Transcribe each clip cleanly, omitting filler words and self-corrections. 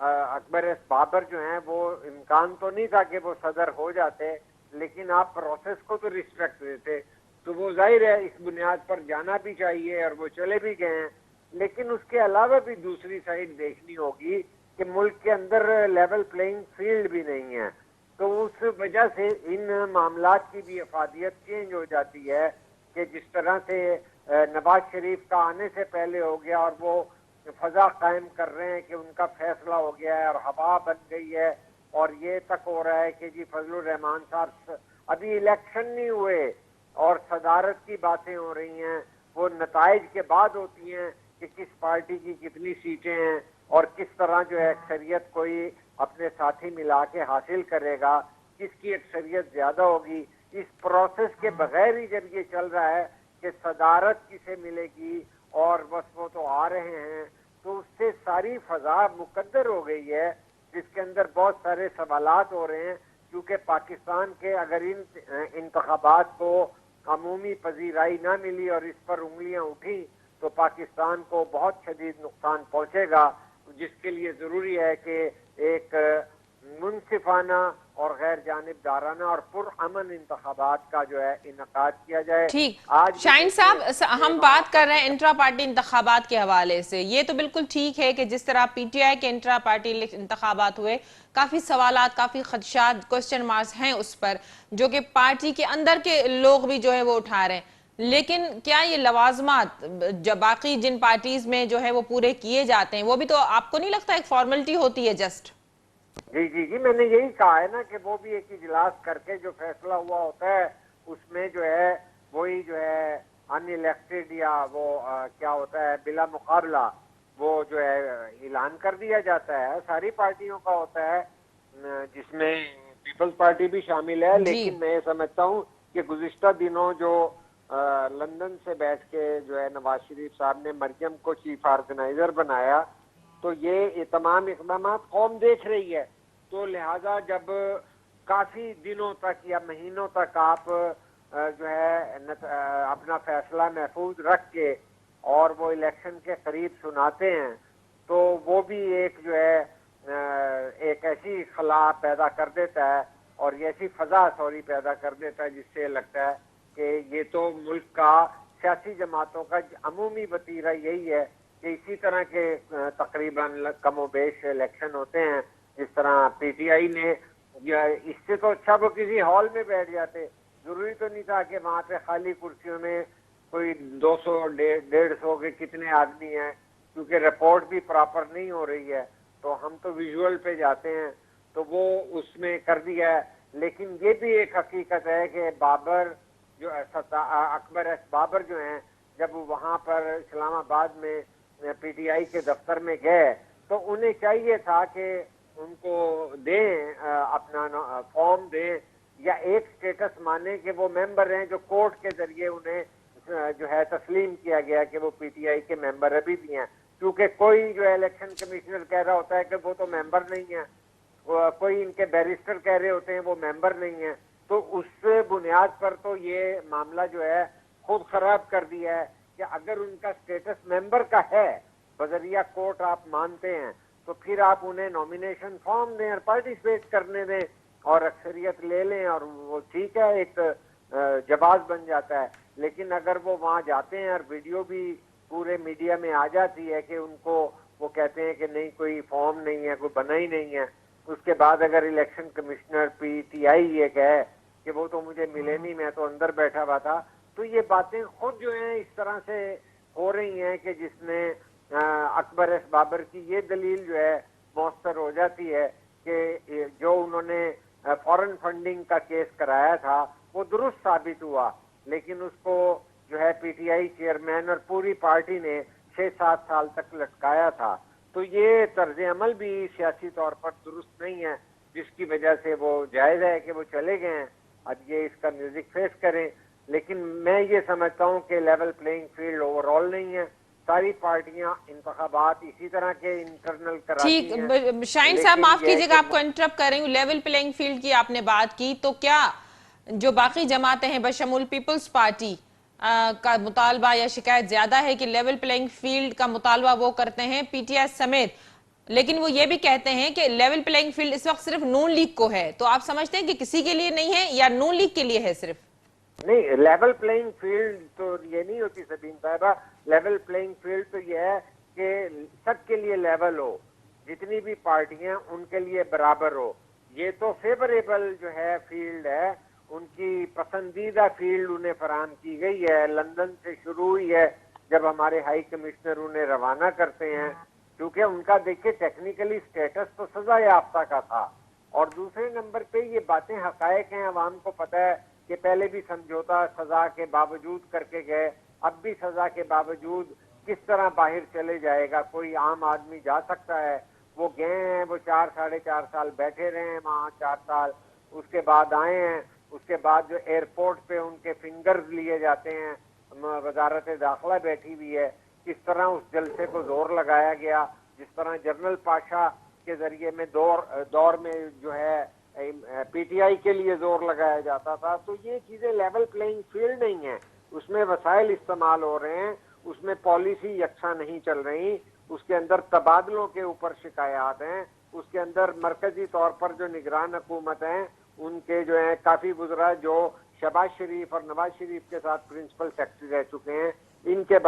اکبر S Babar جو ہیں وہ امکان تو نہیں تھا کہ وہ صدر ہو جاتے، لیکن آپ پروسیس کو تو ریسپیکٹ دیتے، تو وہ ظاہر ہے اس بنیاد پر جانا بھی چاہیے اور وہ چلے بھی گئے ہیں. لیکن اس کے علاوہ بھی دوسری سائڈ دیکھنی ہوگی کہ ملک کے اندر لیول پلینگ فیلڈ بھی نہیں ہے، تو اس وجہ سے ان معاملات کی بھی افادیت چینج ہو جاتی ہے کہ جس طرح سے نواز شریف کا آنے سے پہلے ہو گیا اور وہ فضا قائم کر رہے ہیں کہ ان کا فیصلہ ہو گیا ہے اور ہوا بن گئی ہے، اور یہ تک ہو رہا ہے کہ جی فضل الرحمان صاحب ابھی الیکشن نہیں ہوئے اور صدارت کی باتیں ہو رہی ہیں، وہ نتائج کے بعد ہوتی ہیں کہ کس پارٹی کی کتنی سیٹیں ہیں اور کس طرح جو ہے اکثریت کوئی اپنے ساتھی ملا کے حاصل کرے گا، کس کی اکثریت زیادہ ہوگی. اس پروسیس کے بغیر ہی جب یہ چل رہا ہے کہ صدارت کسے ملے گی اور بس وہ تو آ رہے ہیں، تو اس سے ساری فضا مقدر ہو گئی ہے جس کے اندر بہت سارے سوالات ہو رہے ہیں. کیونکہ پاکستان کے اگر ان انتخابات کو عمومی پذیرائی نہ ملی اور اس پر انگلیاں اٹھی تو پاکستان کو بہت شدید نقصان پہنچے گا، جس کے لیے ضروری ہے کہ ایک منصفانہ اور غیر جانبدارانہ اور پرامن انتخابات کا جو ہے انعقاد کیا جائے. ٹھیک. آج شاہین صاحب، ہم بات کر رہے ہیں انٹرا پارٹی انتخابات کے حوالے سے. یہ تو بالکل ٹھیک ہے کہ جس طرح پی ٹی آئی کے انٹرا پارٹی انتخابات ہوئے، کافی سوالات، کافی خدشات، کوسچن مارکس ہیں اس پر، جو کہ پارٹی کے اندر کے لوگ بھی جو ہے وہ اٹھا رہے ہیں. لیکن کیا یہ لوازمات جب باقی جن پارٹیز میں جو ہے وہ پورے کیے جاتے ہیں، وہ بھی تو آپ کو نہیں لگتا ایک فارملٹی ہوتی ہے جسٹ؟ جی میں نے یہی کہا ہے نا کہ وہ بھی ایک اجلاس کر کے جو فیصلہ ہوا ہوتا ہے اس میں جو ہے وہی جو ہے ان الیکٹڈ یا وہ کیا ہوتا ہے بلا مقابلہ وہ جو ہے اعلان کر دیا جاتا ہے. ساری پارٹیوں کا ہوتا ہے جس میں پیپلز پارٹی بھی شامل ہے. لیکن میں یہ سمجھتا ہوں کہ گزشتہ دنوں جو لندن سے بیٹھ کے جو ہے نواز شریف صاحب نے مریم کو چیف آرگنائزر بنایا، تو یہ تمام اقدامات قوم دیکھ رہی ہے. تو لہذا جب کافی دنوں تک یا مہینوں تک آپ جو ہے اپنا فیصلہ محفوظ رکھ کے اور وہ الیکشن کے قریب سناتے ہیں، تو وہ بھی ایک جو ہے ایک ایسی خلا پیدا کر دیتا ہے اور ایسی فضا پیدا کر دیتا ہے جس سے لگتا ہے کہ یہ تو ملک کا سیاسی جماعتوں کا عمومی وتیرہ یہی ہے کہ اسی طرح کے تقریباً کم و بیش الیکشن ہوتے ہیں. جس طرح پی ٹی آئی نے، اس سے تو اچھا وہ کسی ہال میں بیٹھ جاتے، ضروری تو نہیں تھا کہ وہاں پہ خالی کرسیوں میں کوئی 200 150 کے کتنے آدمی ہیں، کیونکہ رپورٹ بھی پراپر نہیں ہو رہی ہے تو ہم تو ویژول پہ جاتے ہیں، تو وہ اس میں کر دیا ہے. لیکن یہ بھی ایک حقیقت ہے کہ بابر جو اکبر ایس بابر جو ہیں، جب وہاں پر اسلام آباد میں پی ٹی آئی کے دفتر میں گئے تو انہیں چاہیے تھا کہ ان کو دیں اپنا فارم دیں یا ایک سٹیٹس مانے کہ وہ ممبر ہیں، جو کورٹ کے ذریعے انہیں جو ہے تسلیم کیا گیا کہ وہ پی ٹی آئی کے ممبر ابھی بھی ہیں. کیونکہ کوئی جو ہے الیکشن کمیشنر کہہ رہا ہوتا ہے کہ وہ تو ممبر نہیں ہے، کوئی ان کے بیرسٹر کہہ رہے ہوتے ہیں وہ ممبر نہیں ہیں، تو اس بنیاد پر تو یہ معاملہ جو ہے خود خراب کر دیا ہے کہ اگر ان کا سٹیٹس ممبر کا ہے بذریعہ کورٹ آپ مانتے ہیں تو پھر آپ انہیں نومینیشن فارم دیں اور پارٹیسپیٹ کرنے دیں اور اکثریت لے لیں اور وہ ٹھیک ہے، ایک جواز بن جاتا ہے. لیکن اگر وہ وہاں جاتے ہیں اور ویڈیو بھی پورے میڈیا میں آ جاتی ہے کہ ان کو وہ کہتے ہیں کہ نہیں کوئی فارم نہیں ہے، کوئی بنا ہی نہیں ہے، اس کے بعد اگر election commissioner P T I یہ کہے کہ وہ تو مجھے ملے نہیں، میں تو اندر بیٹھا ہوا تھا، تو یہ باتیں خود جو ہیں اس طرح سے ہو رہی ہیں کہ جس میں اکبر ایس بابر کی یہ دلیل جو ہے مؤثر ہو جاتی ہے کہ جو انہوں نے فورن فنڈنگ کا کیس کرایا تھا وہ درست ثابت ہوا، لیکن اس کو جو ہے پی ٹی آئی چیئرمین اور پوری پارٹی نے 6-7 سال تک لٹکایا تھا. تو یہ طرز عمل بھی سیاسی طور پر درست نہیں ہے، جس کی وجہ سے وہ جائز ہے کہ وہ چلے گئے ہیں. اب یہ اس کا میوزک فیس کریں، لیکن میں یہ سمجھتا ہوں کہ level playing field over all نہیں ہے. ساری پارٹیاں انتخابات اسی طرح کے انٹرنل کراتی ہیں. ٹھیک. شاہین صاحب معاف کیجئے گا آپ کو انٹرپٹ کر رہی ہوں. لیول پلینگ فیلڈ کی آپ نے بات کی، تو کیا جو باقی جماعتیں ہیں بشمول پیپلز پارٹی کا مطالبہ یا شکایت زیادہ ہے کہ لیول پلینگ فیلڈ کا مطالبہ وہ کرتے ہیں پی ٹی آئی سمیت لیکن وہ یہ بھی کہتے ہیں کہ لیول پلینگ فیلڈ اس وقت صرف نون لیگ کو ہے، تو آپ سمجھتے ہیں کہ کسی کے لیے نہیں ہے یا نون لیگ کے لیے ہے صرف؟ نہیں، لیول پلینگ فیلڈ تو یہ نہیں ہوتی سبین صاحبہ. لیول پلینگ فیلڈ تو یہ ہے کہ سب کے لیے لیول ہو، جتنی بھی پارٹیاں ان کے لیے برابر ہو. یہ تو فیوریبل جو ہے فیلڈ ہے، ان کی پسندیدہ فیلڈ انہیں فراہم کی گئی ہے. لندن سے شروع ہوئی ہے جب ہمارے ہائی کمشنر انہیں روانہ کرتے ہیں، کیونکہ ان کا دیکھیں ٹیکنیکلی سٹیٹس تو سزا یافتہ کا تھا. اور دوسرے نمبر پہ یہ باتیں حقائق ہیں، عوام کو پتہ ہے کہ پہلے بھی سمجھوتا سزا کے باوجود کر کے گئے، اب بھی سزا کے باوجود کس طرح باہر چلے جائے گا. کوئی عام آدمی جا سکتا ہے. وہ گئے ہیں، وہ 4 ساڑھے 4 سال بیٹھے رہے ہیں وہاں، 4 سال اس کے بعد آئے ہیں. اس کے بعد جو ایئرپورٹ پہ ان کے فنگرز لیے جاتے ہیں، وزارت داخلہ بیٹھی ہوئی ہے. کس طرح اس جلسے کو زور لگایا گیا، جس طرح جنرل پاشا کے ذریعے میں دور میں جو ہے پی ٹی آئی کے لیے زور لگایا جاتا تھا. تو یہ چیزیں لیول پلینگ فیلڈ نہیں ہیں. اس میں وسائل استعمال ہو رہے ہیں، اس میں پالیسی یکساں نہیں چل رہی، اس کے اندر تبادلوں کے اوپر شکایات ہیں، اس کے اندر مرکزی طور پر جو نگران حکومت ہیں ان کے جو ہیں کافی وزراء جو شہباز شریف اور نواز شریف کے ساتھ پرنسپل سیکرٹری رہ چکے ہیں، ان کے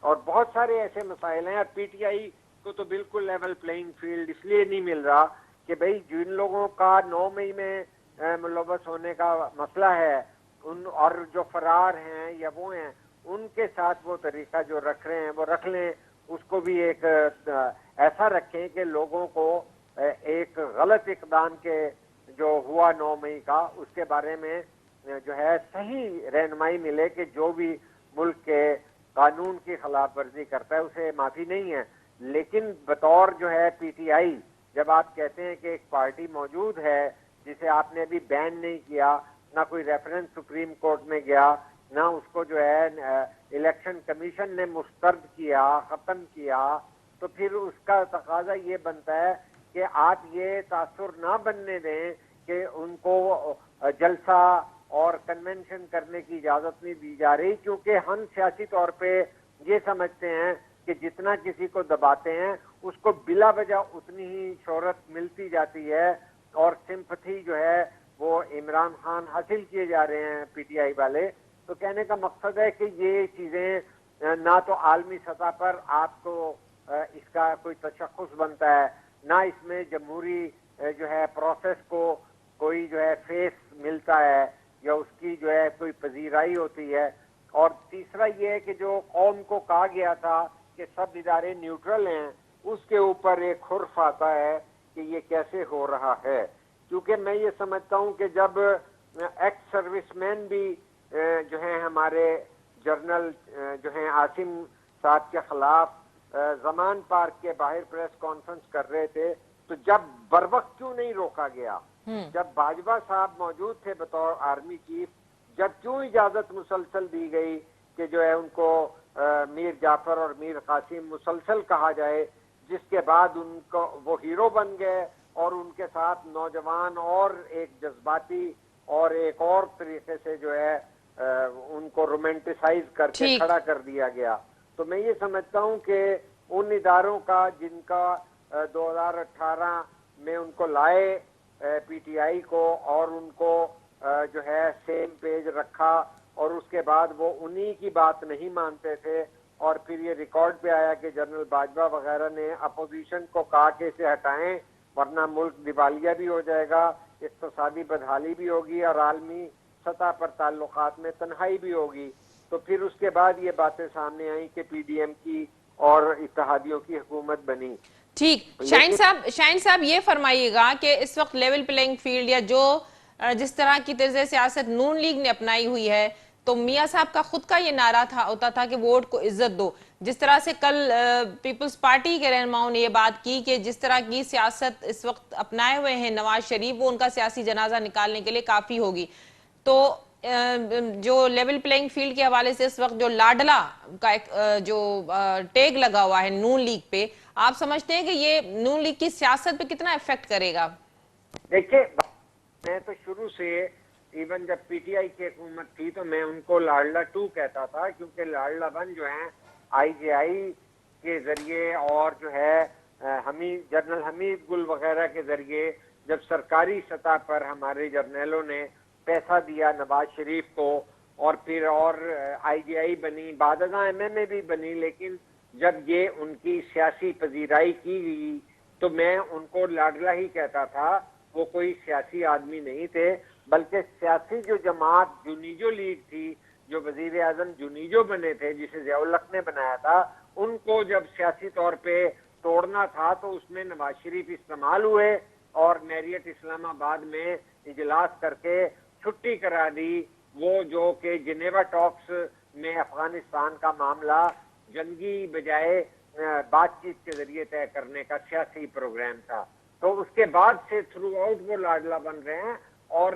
اور بہت سارے ایسے مسائل ہیں. پی ٹی آئی کو تو بالکل لیول پلینگ فیلڈ اس لیے نہیں مل رہا کہ بھئی جن لوگوں کا 9 مئی میں ملوث ہونے کا مسئلہ ہے، ان اور جو فرار ہیں یا وہ ہیں، ان کے ساتھ وہ طریقہ جو رکھ رہے ہیں وہ رکھ لیں. اس کو بھی ایک ایسا رکھیں کہ لوگوں کو ایک غلط اقدام کے جو ہوا 9 مئی کا، اس کے بارے میں جو ہے صحیح رہنمائی ملے کہ جو بھی ملک کے قانون کی خلاف ورزی کرتا ہے اسے معافی نہیں ہے. لیکن بطور جو ہے پی ٹی آئی، جب آپ کہتے ہیں کہ ایک پارٹی موجود ہے جسے آپ نے ابھی بین نہیں کیا، نہ کوئی ریفرنس سپریم کورٹ میں گیا، نہ اس کو جو ہے الیکشن کمیشن نے مسترد کیا، ختم کیا، تو پھر اس کا تقاضا یہ بنتا ہے کہ آپ یہ تاثر نہ بننے دیں کہ ان کو جلسہ اور کنونشن کرنے کی اجازت نہیں دی جا رہی، کیونکہ ہم سیاسی طور پہ یہ سمجھتے ہیں کہ جتنا کسی کو دباتے ہیں اس کو بلا وجہ اتنی ہی شہرت ملتی جاتی ہے، اور سمپتھی جو ہے وہ عمران خان حاصل کیے جا رہے ہیں پی ٹی آئی والے. تو کہنے کا مقصد ہے کہ یہ چیزیں نہ تو عالمی سطح پر آپ کو اس کا کوئی تشخص بنتا ہے، نہ اس میں جمہوری جو ہے پروسیس کو کوئی جو ہے فیس ملتا ہے یا اس کی جو ہے کوئی پذیرائی ہوتی ہے. اور تیسرا یہ ہے کہ جو قوم کو کہا گیا تھا کہ سب ادارے نیوٹرل ہیں، اس کے اوپر ایک خرف آتا ہے کہ یہ کیسے ہو رہا ہے. کیونکہ میں یہ سمجھتا ہوں کہ جب ایکس سروس مین بھی جو ہیں ہمارے جرنل جو ہیں عاصم صاحب کے خلاف زمان پارک کے باہر پریس کانفرنس کر رہے تھے، تو جب بروقت کیوں نہیں روکا گیا؟ جب باجوہ صاحب موجود تھے بطور آرمی چیف، جب کیوں اجازت مسلسل دی گئی کہ جو ہے ان کو میر جعفر اور میر قاسم مسلسل کہا جائے، جس کے بعد ان کو وہ ہیرو بن گئے اور ان کے ساتھ نوجوان اور ایک جذباتی اور ایک اور طریقے سے جو ہے ان کو رومانٹیسائز کر کے ٹھیک. کھڑا کر دیا گیا. تو میں یہ سمجھتا ہوں کہ ان اداروں کا جن کا 2018 میں ان کو لائے پی ٹی آئی کو اور ان کو جو ہے سیم پیج رکھا، اور اس کے بعد وہ انہی کی بات نہیں مانتے تھے، اور پھر یہ ریکارڈ پہ آیا کہ جنرل باجوہ وغیرہ نے اپوزیشن کو کہا کہ اسے ہٹائیں ورنہ ملک دیوالیہ بھی ہو جائے گا، اقتصادی بدحالی بھی ہوگی اور عالمی سطح پر تعلقات میں تنہائی بھی ہوگی. تو پھر اس کے بعد یہ باتیں سامنے آئیں کہ پی ڈی ایم کی اور اتحادیوں کی حکومت بنی. ٹھیک. شاہین صاحب یہ فرمائیے گا کہ اس وقت لیول پلینگ فیلڈ یا جو جس طرح کی طرز سیاست نون لیگ نے اپنائی ہوئی ہے، تو میاں صاحب کا خود کا یہ نعرہ ہوتا تھا کہ ووٹ کو عزت دو. جس طرح سے کل پیپلز پارٹی کے رہنماؤں نے یہ بات کی کہ جس طرح کی سیاست اس وقت اپنائے ہوئے ہیں نواز شریف، وہ ان کا سیاسی جنازہ نکالنے کے لیے کافی ہوگی. تو جو لیول پلینگ فیلڈ کے حوالے سے اس وقت جو لاڈلا کا ایک جو ٹیگ لگا ہوا ہے نون لیگ پہ، آپ سمجھتے ہیں کہ یہ نون لیگ کی سیاست پہ کتنا ایفیکٹ کرے گا؟ دیکھیں، میں تو شروع سے ایون جب پی ٹی آئی کی حکومت تھی تو میں ان کو لاڈلا 2 کہتا تھا، کیونکہ لاڈلا 1 جو ہیں آئی جے آئی کے ذریعے اور جو ہے جنرل حمید گل وغیرہ کے ذریعے جب سرکاری سطح پر ہمارے جرنیلوں نے پیسہ دیا نواز شریف کو اور پھر اور آئی جی آئی بنی، بعد ازاں ایم ایم اے بھی بنی، لیکن جب یہ ان کی سیاسی پذیرائی کی گئی تو میں ان کو لاڈلا ہی کہتا تھا. وہ کوئی سیاسی آدمی نہیں تھے بلکہ سیاسی جو جماعت جنیجو لیگ تھی، جو وزیر اعظم جنیجو بنے تھے جسے ضیاء الحق نے بنایا تھا، ان کو جب سیاسی طور پہ توڑنا تھا تو اس میں نواز شریف استعمال ہوئے اور میریٹ اسلام آباد میں اجلاس کر کے چھٹی کرا دی. وہ جو کہ جنیوا ٹاکس میں افغانستان کا معاملہ جنگی بجائے بات چیت کے ذریعے طے کرنے کا سیاسی پروگرام تھا. تو اس کے بعد سے تھرو آؤٹ وہ لاڈلا بن رہے ہیں، اور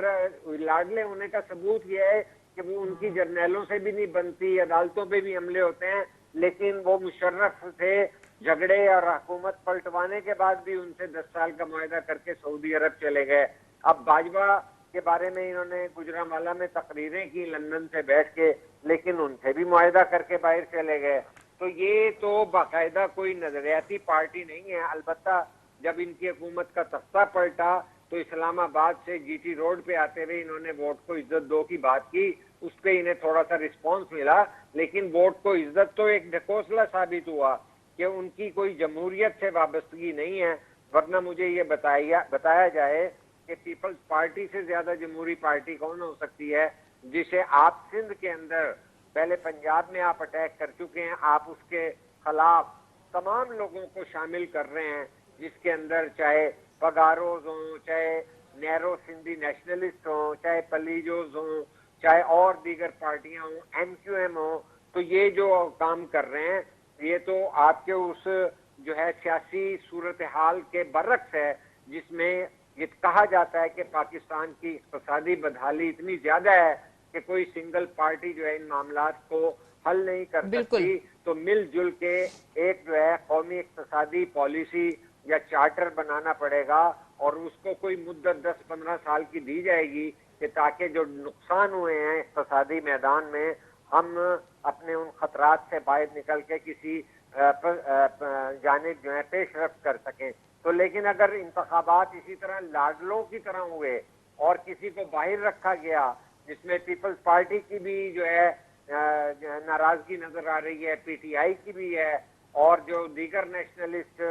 لاڈلے ہونے کا ثبوت یہ ہے کہ وہ ان کی جرنیلوں سے بھی نہیں بنتی، عدالتوں پہ بھی حملے ہوتے ہیں، لیکن وہ مشرف سے جھگڑے اور حکومت پلٹوانے کے بعد بھی ان سے 10 سال کا معاہدہ کر کے سعودی عرب چلے گئے. اب باجوہ کے بارے میں انہوں نے گجرانوالہ میں تقریریں کی لندن سے بیٹھ کے، لیکن ان سے بھی معاہدہ کر کے باہر چلے گئے. تو یہ تو باقاعدہ کوئی نظریاتی پارٹی نہیں ہے. البتہ جب ان کی حکومت کا تختہ پلٹا تو اسلام آباد سے جی ٹی روڈ پہ آتے ہوئے انہوں نے ووٹ کو عزت دو کی بات کی، اس پہ انہیں تھوڑا سا رسپانس ملا، لیکن ووٹ کو عزت تو ایک ڈھکوسلا ثابت ہوا کہ ان کی کوئی جمہوریت سے وابستگی نہیں ہے. ورنہ مجھے یہ بتایا جائے کہ پیپلز پارٹی سے زیادہ جمہوری پارٹی کون ہو سکتی ہے، جسے آپ سندھ کے اندر پہلے پنجاب میں آپ اٹیک کر چکے ہیں، آپ اس کے خلاف تمام لوگوں کو شامل کر رہے ہیں، جس کے اندر چاہے پگاروز ہوں، چاہے نیرو سندھی نیشنلسٹ ہوں، چاہے پلیجوز ہوں، چاہے اور دیگر پارٹیاں ہوں، ایم کیو ایم ہوں. تو یہ جو کام کر رہے ہیں یہ تو آپ کے اس جو ہے سیاسی صورتحال کے برعکس ہے، جس میں یہ کہا جاتا ہے کہ پاکستان کی اقتصادی بدحالی اتنی زیادہ ہے کہ کوئی سنگل پارٹی جو ہے ان معاملات کو حل نہیں کر بالکل. سکتی. تو مل جل کے ایک جو ہے قومی اقتصادی پالیسی یا چارٹر بنانا پڑے گا، اور اس کو کوئی مدت 10-15 سال کی دی جائے گی کہ تاکہ جو نقصان ہوئے ہیں اقتصادی میدان میں ہم اپنے ان خطرات سے باہر نکل کے کسی جانب جو ہے پیش رفت کر سکیں. تو لیکن اگر انتخابات اسی طرح لاڈلوں کی طرح ہوئے اور کسی کو باہر رکھا گیا، جس میں پیپلز پارٹی کی بھی جو ہے ناراضگی نظر آ رہی ہے، پی ٹی آئی کی بھی ہے، اور جو دیگر نیشنلسٹ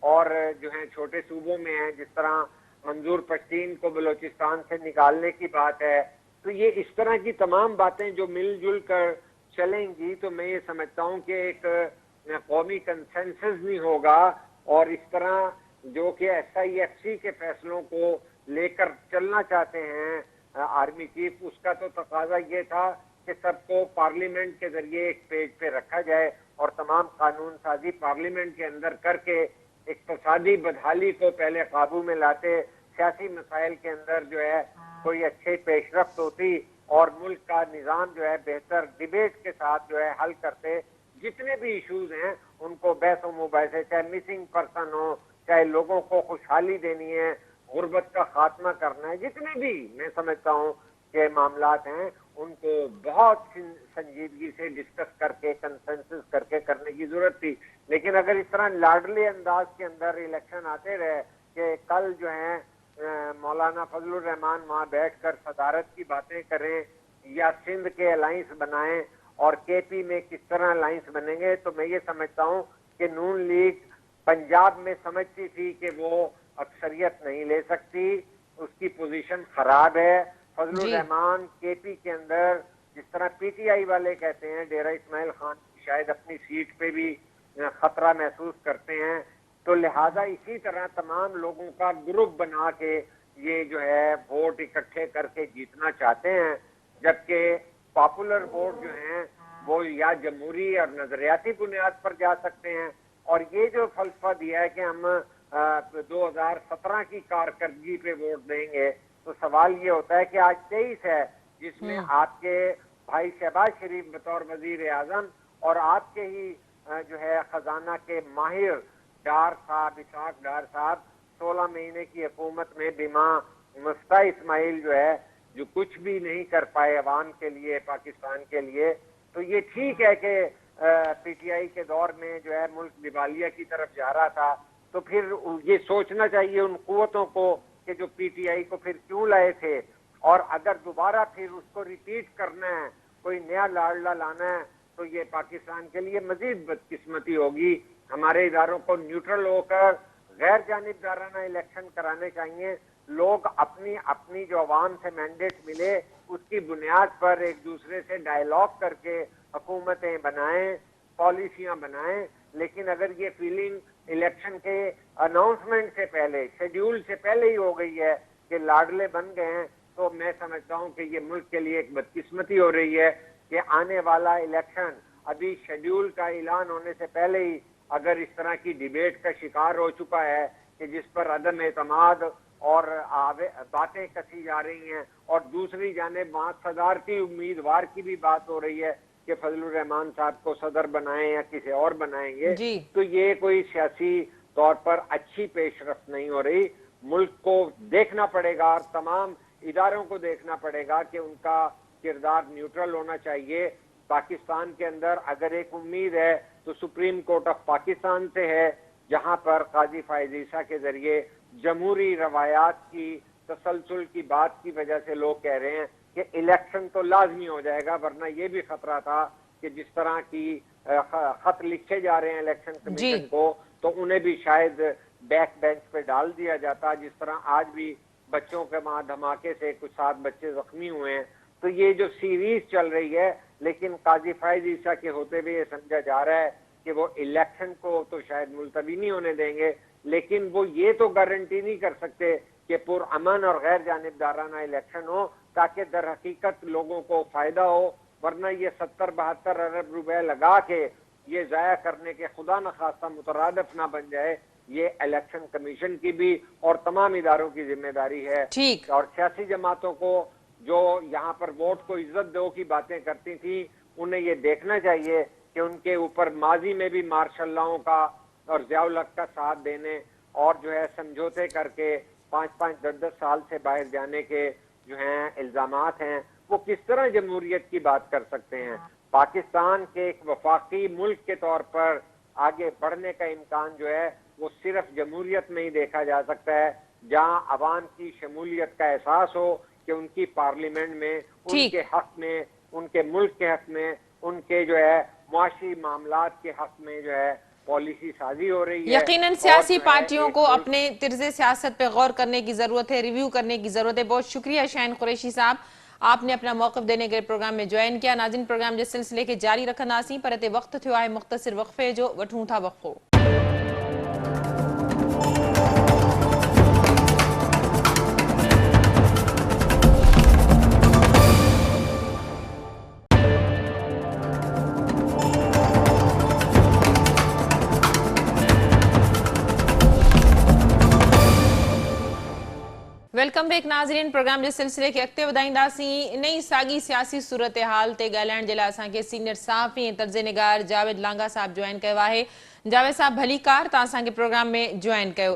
اور جو ہیں چھوٹے صوبوں میں ہیں، جس طرح منظور پشتین کو بلوچستان سے نکالنے کی بات ہے، تو یہ اس طرح کی تمام باتیں جو مل جل کر چلیں گی تو میں یہ سمجھتا ہوں کہ ایک قومی کنسنسس نہیں ہوگا. اور اس طرح جو کہ ایس آئی ایف سی کے فیصلوں کو لے کر چلنا چاہتے ہیں آرمی چیف، اس کا تو تقاضا یہ تھا کہ سب کو پارلیمنٹ کے ذریعے ایک پیج پہ رکھا جائے اور تمام قانون سازی پارلیمنٹ کے اندر کر کے اقتصادی بدحالی کو پہلے قابو میں لاتے، سیاسی مسائل کے اندر جو ہے کوئی اچھی پیش رفت ہوتی اور ملک کا نظام جو ہے بہتر ڈیبیٹ کے ساتھ جو ہے حل کرتے. جتنے بھی ایشوز ہیں ان کو بحث و مباحثے، چاہے مسنگ پرسن ہو، چاہے لوگوں کو خوشحالی دینی ہے، غربت کا خاتمہ کرنا ہے، جتنے بھی میں سمجھتا ہوں کہ معاملات ہیں ان کو بہت سنجیدگی سے ڈسکس کر کے کنسنسس کر کے کرنے کی ضرورت تھی. لیکن اگر اس طرح لاڈلے انداز کے اندر الیکشن آتے رہے کہ کل جو ہیں مولانا فضل الرحمان وہاں بیٹھ کر صدارت کی باتیں کریں یا سندھ کے الائنس بنائیں اور کے پی میں کس طرح الائنس بنیں گے، تو میں یہ سمجھتا ہوں کہ نون لیگ پنجاب میں سمجھتی تھی کہ وہ اکثریت نہیں لے سکتی، اس کی پوزیشن خراب ہے. فضل جی الرحمان کے پی کے اندر جس طرح پی ٹی آئی والے کہتے ہیں ڈیرہ اسماعیل خان شاید اپنی سیٹ پہ بھی خطرہ محسوس کرتے ہیں، تو لہذا اسی طرح تمام لوگوں کا گروپ بنا کے یہ جو ہے ووٹ اکٹھے کر کے جیتنا چاہتے ہیں. جبکہ پاپولر ووٹ جو ہیں وہ یا جمہوری اور نظریاتی بنیاد پر جا سکتے ہیں. اور یہ جو فلسفہ دیا ہے کہ ہم 2017 کی کارکردگی پہ ووٹ دیں گے، تو سوال یہ ہوتا ہے کہ آج 23 ہے، جس میں آپ کے بھائی شہباز شریف بطور وزیر اعظم اور آپ کے ہی جو ہے خزانہ کے ماہر اسحاق ڈار صاحب 16 مہینے کی حکومت میں بما مفتاح اسماعیل جو ہے جو کچھ بھی نہیں کر پائے عوام کے لیے، پاکستان کے لیے. تو یہ ٹھیک ہے کہ PTI کے دور میں جو ہے ملک دیوالیہ کی طرف جا رہا تھا، تو پھر یہ سوچنا چاہیے ان قوتوں کو کہ جو PTI کو پھر کیوں لائے تھے، اور اگر دوبارہ پھر اس کو ریپیٹ کرنا ہے، کوئی نیا لاڑلا لانا ہے، تو یہ پاکستان کے لیے مزید بدقسمتی ہوگی. ہمارے اداروں کو نیوٹرل ہو کر غیر جانبدارانہ الیکشن کرانے چاہیے. لوگ اپنی جو عوام سے مینڈیٹ ملے اس کی بنیاد پر ایک دوسرے سے ڈائیلاگ کر کے حکومتیں بنائیں، پالیسیاں بنائیں. لیکن اگر یہ فیلنگ الیکشن کے اناؤنسمنٹ سے پہلے، شیڈیول سے پہلے ہی ہو گئی ہے کہ لاڈلے بن گئے ہیں، تو میں سمجھتا ہوں کہ یہ ملک کے لیے ایک بدقسمتی ہو رہی ہے کہ آنے والا الیکشن ابھی شیڈیول کا اعلان ہونے سے پہلے ہی اگر اس طرح کی ڈیبیٹ کا شکار ہو چکا ہے کہ جس پر عدم اعتماد اور باتیں کسی جا رہی ہیں، اور دوسری جانب وہاں صدارتی امیدوار کی بھی بات ہو رہی ہے کہ فضل الرحمان صاحب کو صدر بنائیں یا کسی اور بنائیں گے، جی تو یہ کوئی سیاسی طور پر اچھی پیش رفت نہیں ہو رہی. ملک کو دیکھنا پڑے گا اور تمام اداروں کو دیکھنا پڑے گا کہ ان کا کردار نیوٹرل ہونا چاہیے. پاکستان کے اندر اگر ایک امید ہے تو سپریم کورٹ آف پاکستان سے ہے، جہاں پر قاضی فائز عیسیٰ کے ذریعے جمہوری روایات کی تسلسل کی بات کی وجہ سے لوگ کہہ رہے ہیں کہ الیکشن تو لازمی ہو جائے گا، ورنہ یہ بھی خطرہ تھا کہ جس طرح کی خط لکھے جا رہے ہیں الیکشن جی کمیشن کو، تو انہیں بھی شاید بیک بینچ پہ ڈال دیا جاتا، جس طرح آج بھی بچوں کے وہاں دھماکے سے کچھ 7 بچے زخمی ہوئے ہیں. تو یہ جو سیریز چل رہی ہے، لیکن قاضی فائز عیسیٰ کے ہوتے ہوئے یہ سمجھا جا رہا ہے کہ وہ الیکشن کو تو شاید ملتوی نہیں ہونے دیں گے، لیکن وہ یہ تو گارنٹی نہیں کر سکتے کہ پرامن اور غیر جانبدارانہ الیکشن ہو تاکہ در حقیقت لوگوں کو فائدہ ہو. ورنہ یہ 70-72 ارب روپے لگا کے یہ ضائع کرنے کے خدا نخواستہ مترادف نہ بن جائے. یہ الیکشن کمیشن کی بھی اور تمام اداروں کی ذمہ داری ہے. ٹھیک. اور سیاسی جماعتوں کو جو یہاں پر ووٹ کو عزت دو کی باتیں کرتی تھیں، انہیں یہ دیکھنا چاہیے کہ ان کے اوپر ماضی میں بھی مارشل لاؤں کا اور ضیاء الحق کا ساتھ دینے اور جو ہے سمجھوتے کر کے 5-5 10 سال سے باہر جانے کے جو ہیں الزامات ہیں، وہ کس طرح جمہوریت کی بات کر سکتے ہیں. پاکستان کے ایک وفاقی ملک کے طور پر آگے بڑھنے کا امکان جو ہے وہ صرف جمہوریت میں ہی دیکھا جا سکتا ہے، جہاں عوام کی شمولیت کا احساس ہو کہ ان کی پارلیمنٹ میں ان کے حق میں، ان کے ملک کے حق میں، ان کے جو ہے معاشی معاملات کے حق میں جو ہے پالیسی سازی ہو رہی ہے. یقیناً اور سیاسی جو ہے پارٹیوں ایک کو ملک اپنے طرز سیاست پہ غور کرنے کی ضرورت ہے، ریویو کرنے کی ضرورت ہے. بہت شکریہ شاہین قریشی صاحب، آپ نے اپنا موقف دینے کے پروگرام میں جوائن کیا. ناظرین، پروگرام جس سلسلے کے جاری رکھنا سی پر تے وقت تھیو ہے مختصر وقفے جو وٹھوں تھا وقفو. ویلکم بیک ناظرین. پروگرام جس سلسلے کے اگتے ودائیندہ سی نئی ساگی سیاسی صورتحال تے گالائن جلا اساں کے سینئر صحافی طرز نگار جاوید لانگا صاحب جوائن کیا ہے. جاوید صاحب بھلی کار تا اساں کے پروگرام میں جوائن کیو.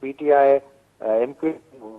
PTI MP